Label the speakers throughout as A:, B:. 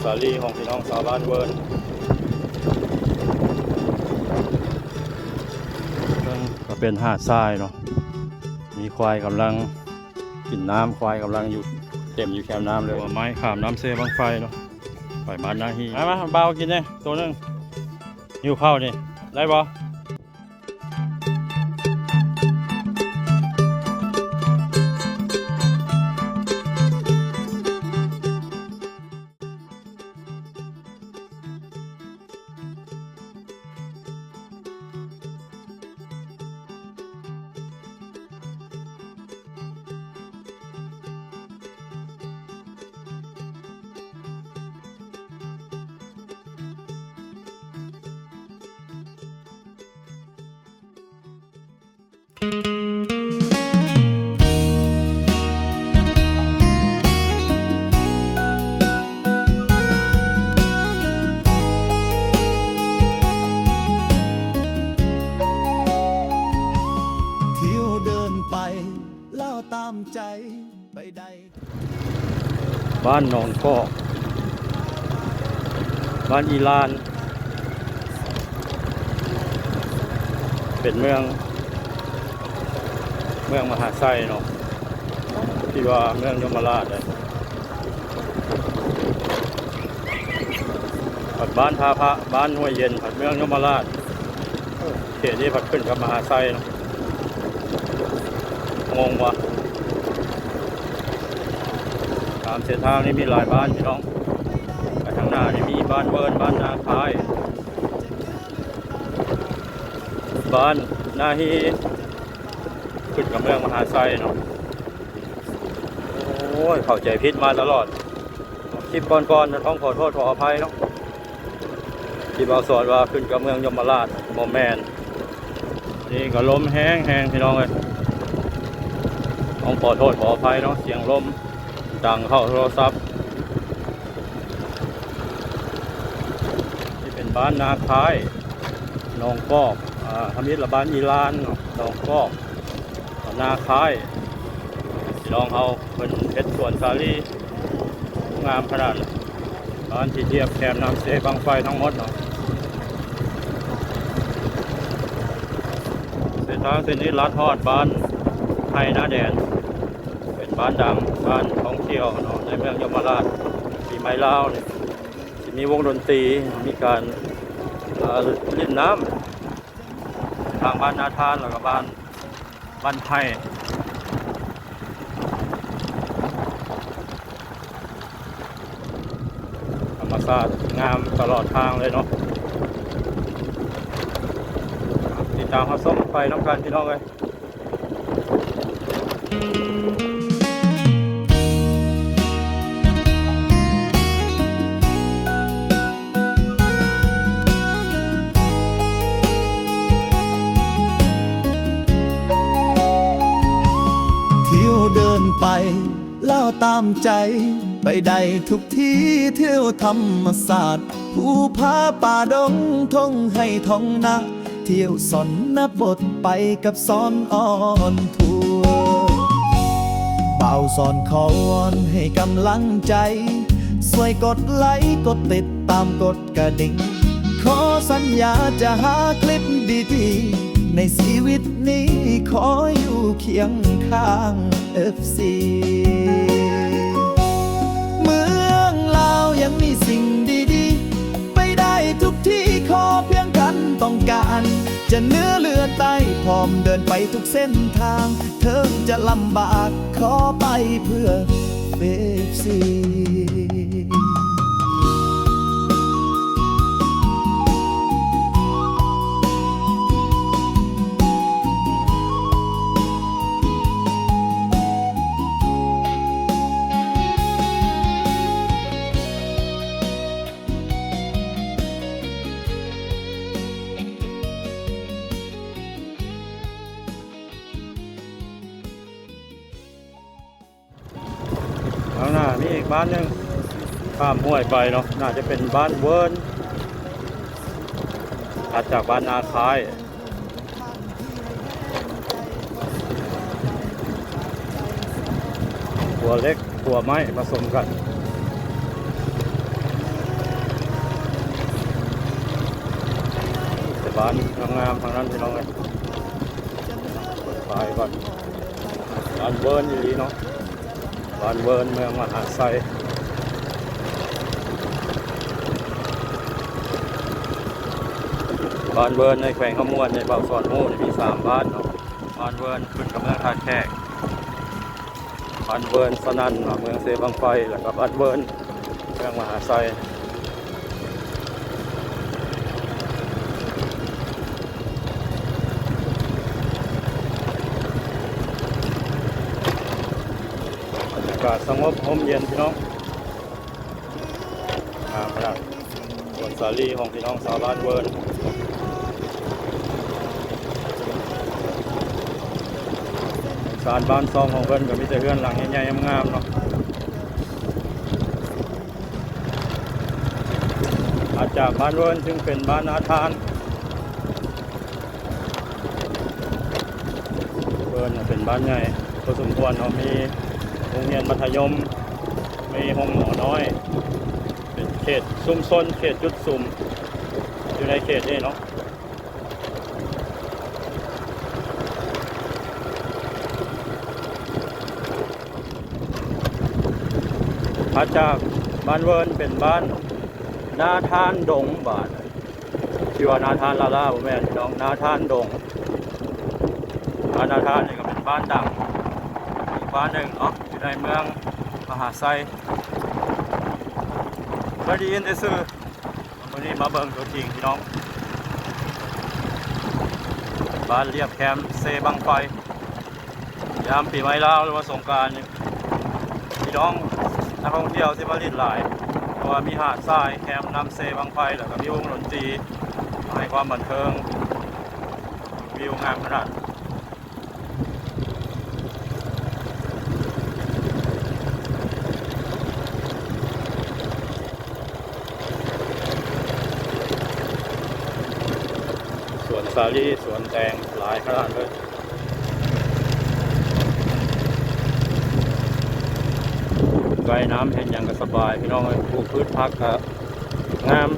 A: สาลีของพี่น้องชาวบ้านเวิร์นก็เป็นหาดทรายเนาะมีควายกำลังกินน้ำควายกำลังอยู่เต็มอยู่แคมน้ำเลยไม้ขามน้ำเซบังไฟเนาะไปบ้านนาฮีมาเบากินเนี่ยตัวนึงหิวข้าวนี่ได้ปะบ้านหนองกอกบ้านอีลานเป็นเมืองมหาไซเนาะที่ว่าเมืองยมราชเลยผัดบ้านท่าพระบ้านห้วยเย็นผัดเมืองยมราชเขตนี้ผัดขึ้นกับมหาไซเนาะงงวะตามเส้นทางนี้มีหลายบ้านพี่น้องไปทางหน้านี่มีบ้านเวิร์นบ้านนาคายบ้านนาฮีขึ้นกับเมืองมหาไซเนาะโอ้ยเข้าใจผิดมาตลอดคลิปก่อนๆต้องขอโทษขออภัยเนาะที่เราสอนว่าขึ้นกับเมืองยมราชโมแมนนี่ก็ลมแห้งพี่น้องเลยต้องขอโทษขออภัยเนาะเสียงลมดังเข้าโทรศัพท์ที่เป็นบ้านนาคายหนองกอกทำยิดละบ้านอีลานหนองกอกนาคายที่ลองเอาเป็นเพชรสวนสาลีงามขนาดบ้านที่เทียบแคมน้ำเสบังไฟทั้งหมดเนาะเส้นทางเส้นนี้ลัดทอดบ้านไทยนาแดนเป็นบ้านดังบ้านท่องเที่ยวเนาะในเมืองยมราชปีไม้ลาวเนี่ยมีวงดนตรีมีการเล่นน้ำทางบ้านนาทานแล้วก็บ้านไทยธรรมชาติงามตลอดทางเลยเนาะติดตามเขาส้มไปน้ำกันพี่น้องเลย
B: เดินไปเล่าตามใจไปได้ทุกที่เที่ยวธรรมศาสตร์ภูผาป่าดงท่องให้ท่องนะเที่ยวสอนนับบทไปกับสอนอ่อนทัวเบาสอนขอวอนให้กำลังใจช่วยกดไลค์กดติดตามกดกระดิ่งขอสัญญาจะหาคลิปดีๆในชีวิตนี้ขออยู่เคียงข้าง FC เมืองลาวยังมีสิ่งดีๆไปได้ทุกที่ขอเพียงท่านต้องการจะเนื้อเลือดใต้พร้อมเดินไปทุกเส้นทางเธอจะลำบากขอไปเพื่อ FC
A: ข้างหน้ามีอีกบ้านหนึ่งข้ามห้วยไปเนาะน่าจะเป็นบ้านเวิร์นถัดจากบ้านนาคายหัวเล็กหัวไม้ผสมกัน บ้านงามๆทางนั้นพี่น้องเลยไปก่อนบ้านเวิร์นอยู่ดีเนาะบ้านเวิร์นเมืองมหาไซบ้านเวิร์นในแขวงขมวนในบ่าวสอนมูมี3บ้านเนาะบ้านเวิร์นขึ้นกับเมืองท่าแขกบ้านเวิร์นสนั่นเมืองเซบังไฟแล้วก็บ้านเวิร์นเมืองมหาไซบรรยากาศสงบร่มเย็นพี่น้องขนาดสวนสาลีของพี่น้องชาวบ้านเวิร์นสารบ้านซองของเพิ่นก็มีแต่เรือนหลังใหญ่ๆงามๆเนาะอาจากบ้านเวิร์นซึ่งเป็นบ้านนาทานเวิร์นเป็นบ้านใหญ่พอสมควรเนาะมีโรงเรียนมัธยมมีห้องหมอน้อยเป็นเขตซุ่มซนเขตจุดซุ่มอยู่ในเขตนี้เนาะอาจากบ้านเวิร์นเป็นบ้านนาทานดงบ้านชื่อว่านาทานลาล่าผมแม่พี่น้องนาทานดงบ้านนาทานนี่ก็เป็นบ้านดังอีกบ้านหนึ่งเนาะอยู่ในเมืองมหาไซเคยได้ยินแต่ชื่อวันนี้มาเบิ่งตัวจริงพี่น้องบ้านเรียบแคมป์เซบังไฟยามปีใหม่ลาวหรือว่าสงกรานต์พี่น้องนักท่องเที่ยวที่มาลิดหลายเพราะว่ามีหาดทรายแคมป์น้ำเซบังไฟแล้วก็มีวงดนตรีให้ความบันเทิงวิวงามขนาดสวนสาลี่สวนแตงหลายขนาดเลยไกลน้ำเห็นอย่างก็สบายพี่น้องเลยปลูกพืชพักก็งาม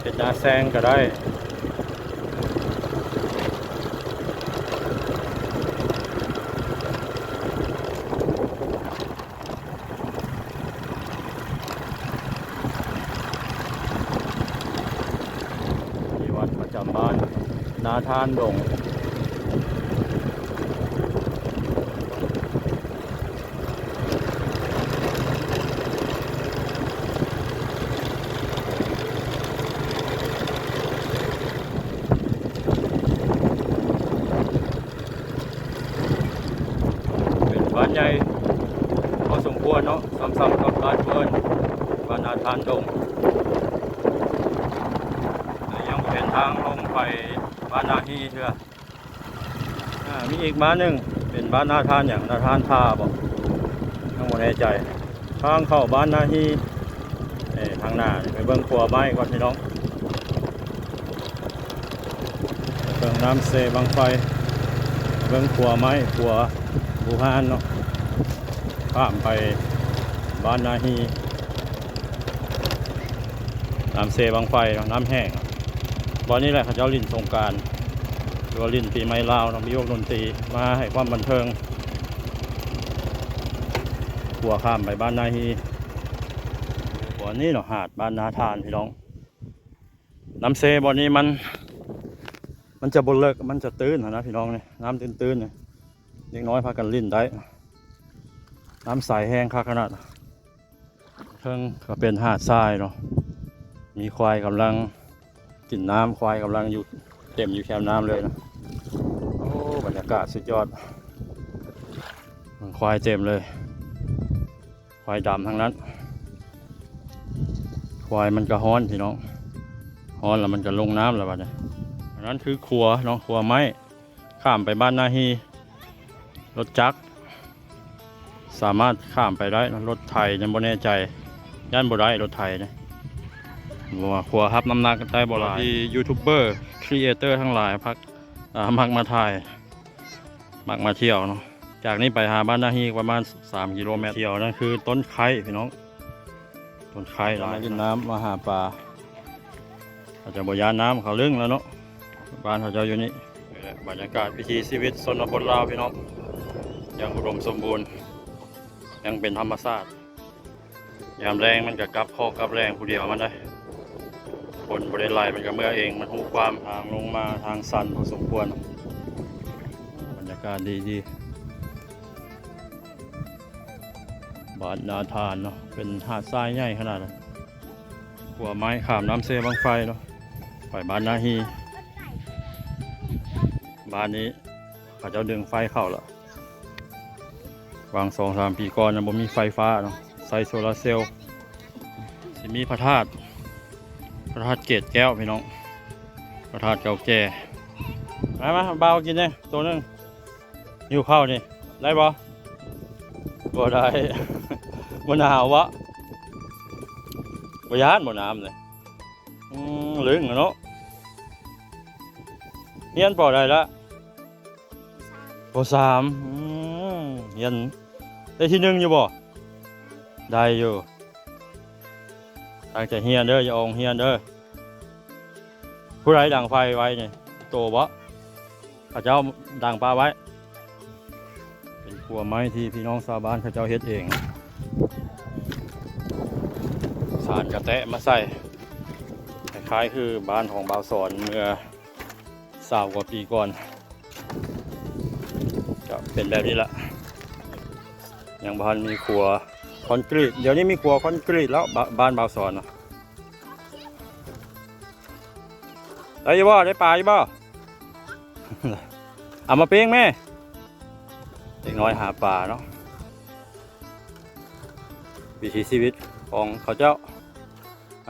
A: เป็นนาแซงก็ได้ที่วัดประจำบ้านนาทานดงบ้านใหญ่พอสมควรเนาะซ้ำๆกับบ้านเวิร์นบ้านนาทานดงยังเป็นทางลงไปบ้านนาฮีเถอะมีอีกบ้านหนึ่งเป็นบ้านนาทานอย่างนาทานพาบอกทั้งหมดในใจทางเข้าบ้านนาฮีทางหน้าไปเบิ่งครัวไม้ก่อนพี่น้องเบิ่งน้ำเซบังไฟเบิ่งครัวไม้ครัวบูฮานเนาะข้ามไปบ้านนาฮีน้ำเซบังไฟน้ำแห้งบอนนี้แหละเขาเจ้าลินสงกรานต์หรือว่าลินปีใหม่ลาวมีวงดนตรีมาให้ความบันเทิงขัวข้ามไปบ้านนาฮีบอนนี้เนาะหาดบ้านนาทานพี่น้องน้ำเซบอนนี้มันจะบนเลิกมันจะตื้นนะพี่น้องเนี่ยน้ำตื้นๆเนี่ยเด็กน้อยพากันลิ่นได้น้ำใสแห้งค่าขนาดเพิ่งก็เป็นหาดทรายเนาะมีควายกำลังกินน้ำควายกำลังอยู่เต็มอยู่แคมน้ำเลยนะโอ้บรรยากาศสุดยอดมันควายเต็มเลยควายดำทั้งนั้นควายมันก็ฮ้อนพี่น้องฮ้อนแล้วมันก็ลงน้ำแล้วบัดนี้อันนั้นคือครัวเนาะครัวไม้ข้ามไปบ้านนาฮีรถจักรสามารถข้ามไปได้รถไถยังบ่แน่ใจย่านบ่ได้รถไถเนี่ยครัวฮับน้ำหนักได้บ่หลายที่ยูทูบเบอร์ครีเอเตอร์ทั้งหลายมักมาถ่ายมักมาเที่ยวเนาะจากนี้ไปหาบ้านนาฮีประมาณ3 กิโลเมตรเที่ยวนั่นคือต้นไคร้พี่น้องต้นไคร้เรามากินน้ำมาหาปลาอาจจะบ่ยานน้ำเขาลึงแล้วเนาะ บ้านเขาเจ้าอยู่นี่นี่แหละบรรยากาศวิถีชีวิตชนบทลาวพี่น้องยังอุดมสมบูรณ์ยังเป็นธรรมชาติยามแรงมันก็กลับข้อกลับแรงผู้เดียวมันได้คนบริไลมันก็เมื่อเองมันหูความทางลงมาทางสันพอสมควรบรรยากาศดีๆบ้านนาทานเนาะเป็นหาดทรายใหญ่ขนาดนั้นหัวไม้ขามน้ำเซบังไฟเนาะไปบ้านนาฮีบ้านนี้เขาเจ้าดึงไฟเข้าแล้ววาง2-3 ปีก่อนยังบ่มีไฟฟ้าเนาะใส่โซลาร์เซลล์สิมีพระธาตุเกศแก้วพี่น้องพระธาตุเก่าแก่มาเบากินเนี่ยตัวนึงหิวข้าวนี่ได้บ่บ่ได้ บ่หนาววะบ่ย้านบ่น้ำเลยลึงเนาะเฮียนปอได้ละปอ3เฮียนได้ที่1อยู่บ่ได้อยู่ตั้งใจเฮียนเด้ออย่าอองเฮียนเด้อผู้ใดดังไฟไว้นี่โตบ่เขาเจ้าดังปลาไว้เป็นครัวไม้ที่พี่น้องชาวบ้านเขาเจ้าเฮ็ดเองสารกระแตะมาใส่คล้ายๆคือบ้านของบ่าวสอนเมื่อ20 กว่าปีก่อนก็เป็นแบบนี้ละยังบ้านมีครัวคอนกรีตเดี๋ยวนี้มีครัวคอนกรีตแล้วบ้านบ่าวสอนได้ยี่บ่ได้ปลายี่บ่ เอามาเป้งแม่เด็กน้อยหาปลาเนาะวิถีชีวิตของเขาเจ้า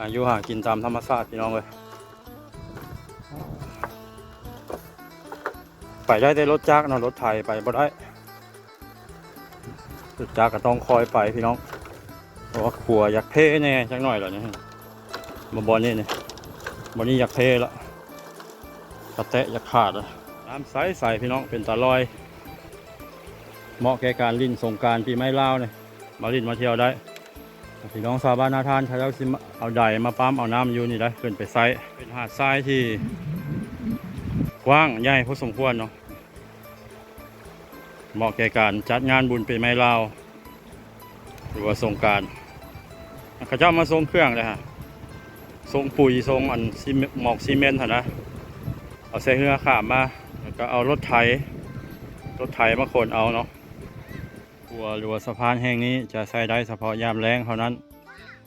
A: อายุหากินตามธรรมชาติพี่น้องเลยไปได้แต่รถจักรเนาะรถไถไปบ่ได้รถจักรก็ต้องคอยไปพี่น้องเพราะว่าขัวอยากเท่แน่จักหน่อยเหรอเนี่ยมาบอลนี่เนี่ยบอลนี้อยากเท่ละกระแตะอยากขาดอะน้ำใสพี่น้องเป็นตาลอยเหมาะแก่การลิ้นสงกรานต์ปีใหม่ลาวเนี่ยมาลิ้นมาเที่ยวได้พี่น้องชาวบ้านนาทานเขาจะเอาใดมาปั๊มเอาน้ำอยู่นี่ได้ขึ้นไปไซเป็นหาดทรายที่กว้างใหญ่พอสมควรเนาะเหมาะแก่การจัดงานบุญปีใหม่ลาวหรือว่าสงกรานต์เขาเจ้ามาทรงเครื่องเลยฮะทรงปุ๋ยทรงอันหมอกซีเมนต์นะเอาใส่เรือขามมาแล้วก็เอารถไถมาขนเอาเนาะหัวหรือว่าสะพานแห่งนี้จะใช้ได้เฉพาะยามแล้งเท่านั้น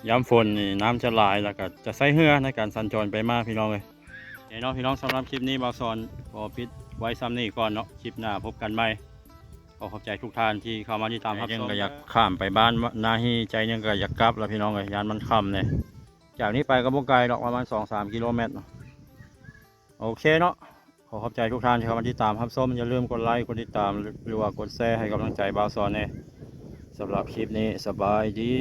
A: ยามฝนนี่น้ำจะหลายแล้วก็จะใช้เรือในการสัญจรไปมาพี่น้องเลยเนาะพี่น้องสำหรับคลิปนี้บ่าวสอนขอปิดไว้ซ้ำนี้ก่อนเนาะคลิปหน้าพบกันใหม่ขอขอบใจทุกท่านที่เข้ามาที่ตามรับชมก็อยากข้ามไปบ้านนาฮีใจยังก็อยากกลับแล้วพี่น้องเลยยานมันค่ำเนี่ยจากนี้ไปก็บ่ไกลหรอกประมาณ2-3 กิโลเมตรเนาะโอเคเนาะขอขอบใจทุกท่านที่เข้ามาที่ตามรับชมอย่าลืมกดไลค์กดติดตามหรือว่ากดแชร์ให้กำลังใจบ่าวสอนเนี่ยสำหรับคลิปนี้สบายดี